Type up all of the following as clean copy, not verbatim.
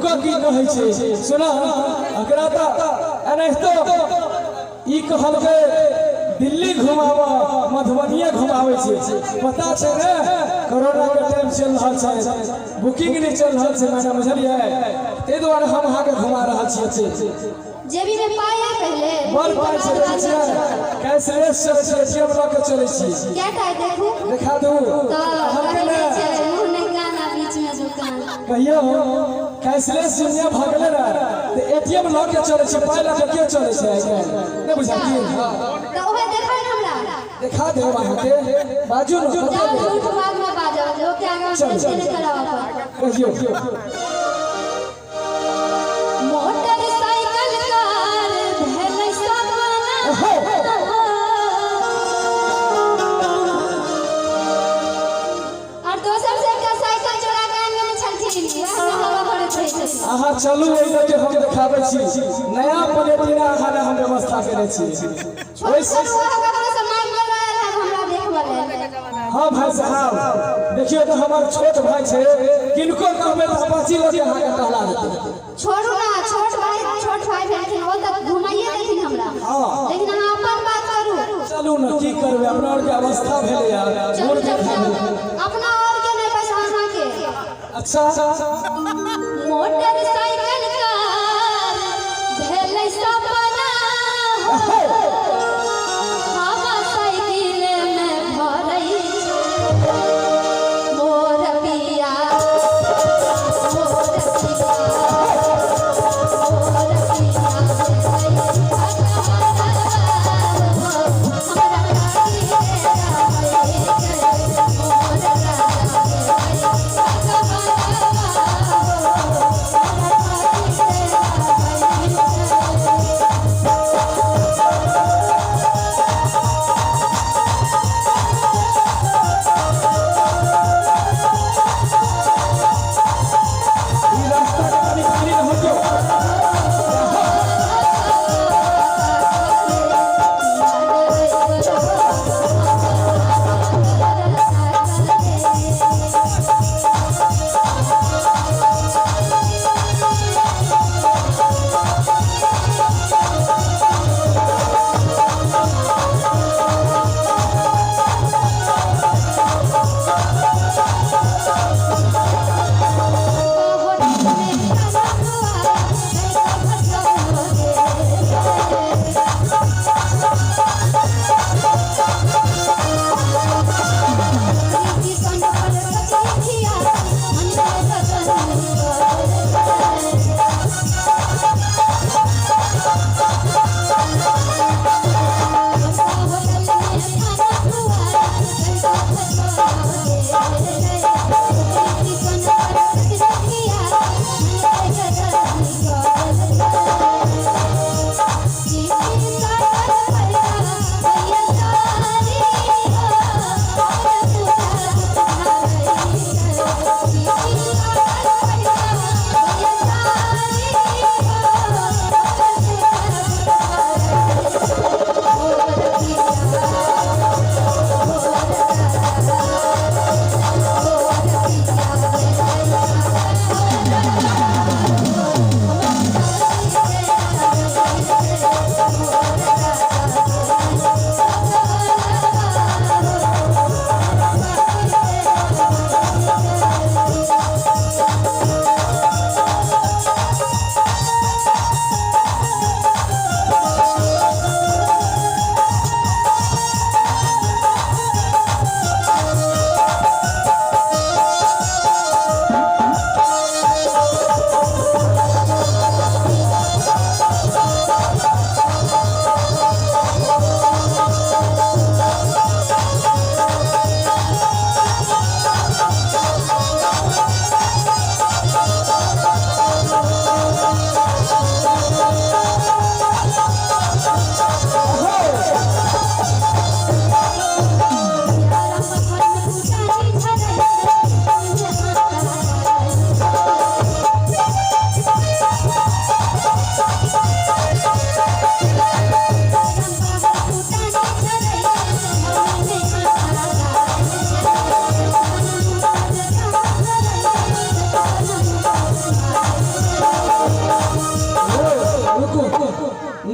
रुको की कहै छै सुना अकरा त एनहितो ई कहल के दिल्ली घुमावा मधुबनिया घुमावे छै पता छै ने कोरोना के टाइम चल रहल छै बुकिंग नहीं चल रहल छै मैडम बुझलिए ते द्वारे हम अहाँ के घुमा रहल छियै जेबी में पाया पहले बड़ पाई चले छै कैशलेस चले छै एटीएम ल के चले छी क्या काय देखू दिखा दू तो कहले छै मुंह नहीं गाना बीच में दुकान कहियो कैशलेस दुनिया भगले रे ते एटीएम ल के चले छै पाई ल के के चले छै नहीं बुझाती तो ओहे देखा हमरा दिखा दे वहां के बाजू न जाओ झूठ बाद में बाजो जो के आगे कैसे नहीं करावा पर कहियो मोटरसाइकिल कार भेलै सपना और दोसर से का साइकिल चोरा के आने में छलखिन हवा करत रहे छै आहा चलू एहि के हम देखाबै छी नया प्लेटिना आहा हम व्यवस्था करे छी छोड़ ककरो से मांग ले रहल है हमरा देखबले हां भाई साहब देखियो तो हमार छोट भाई छै किनको कहबे त पाची लगे अहाँ के टहला देते छोड़ू ना छोट भाई भेलखिन ओ तक घुमाइए देथिन हमरा लेकिन अहाँ अपन बात करू चलू न की करबे अपना और के अवस्था भेले यार मोर के अपना और के नहीं पैसा अहाँ के अच्छा मोटरसाइकिल कार भेलै सपना हवा साइकिल में भरै छै मोर पिया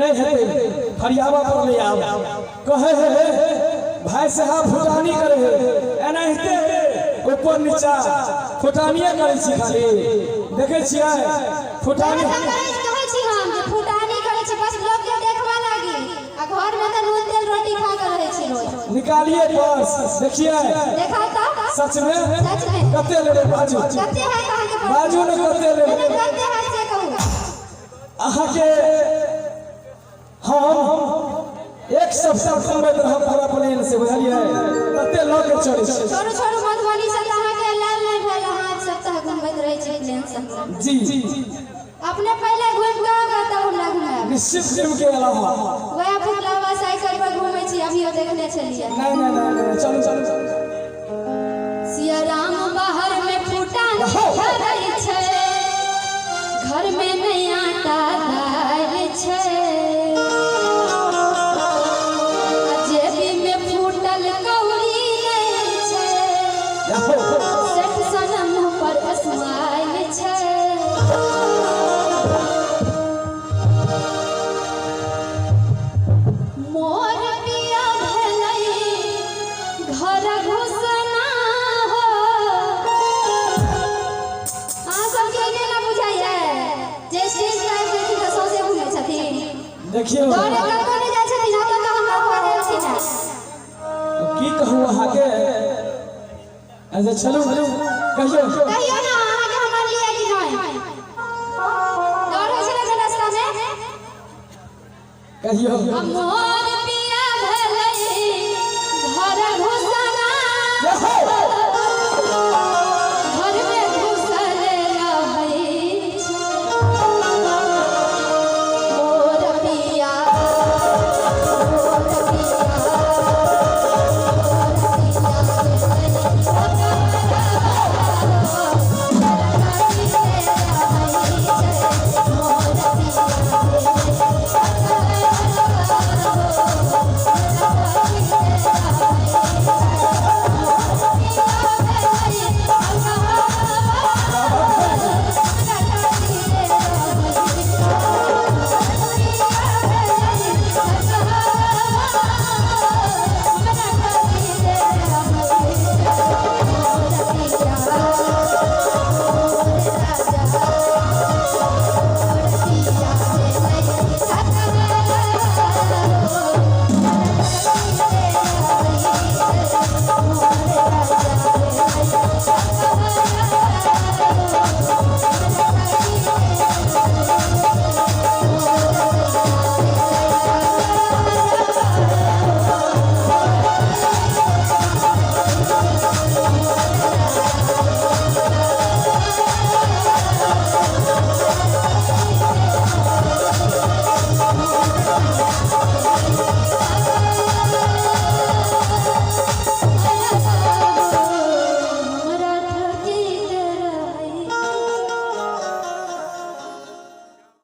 नहीं है फरियावा पर ले आओ कहे है भाई साहब फुटानी करे है एनाहिते ऊपर नीचा फुटानिया करे छी खाली देखे छियै फुटानी कहै छी हम जे फुटानी करे छी बस लोग के देखवा लागी आ घर में त नून तेल रोटी खा के रहे छी रोज निकालिए पर्स देखिए देखा त सच में कते लेबे बाजू कते है कहां के बाजू ने कते लेबे कते है से कहू अहाँ के हम एक सप्ताह घूमैत रहब पूरा प्लेन से बुझलिए कते लोग के चढ़े छै छोरो छोरो मधुबनी से कहां के लाल नहीं भेल हां सप्ताह घूमैत रहे छै प्लेन से जी अपने पहले घूम के आगा तब हमरा घुमाए निश्चित घूम के अलावा वह फुटलावा साइकिल पर घूमै छी अभी देखने छलिए नहीं चलो सिया राम बाहर में फुटानी धरै छै घर में नहीं आटा दाल छै जेबी में फूटल कौड़ी नहीं छै सेठ सनम पर स्माइल छै मोर पिया भेलै घर घुसना हो अहाँ सबके ने ना बुझाइए जे स्टेज लाइव देखि के सौसे घुमै छथिन देखियो दौड़े कतौ नहीं जाइ छथिन हम तो हमरा कहै छी की कहूँ अहाँ के ऐसे चलू कहियो कहियो ना अहाँ के हमर लिए कि नहीं दौड़ होइ छै ना रास्ता में कहियो मोर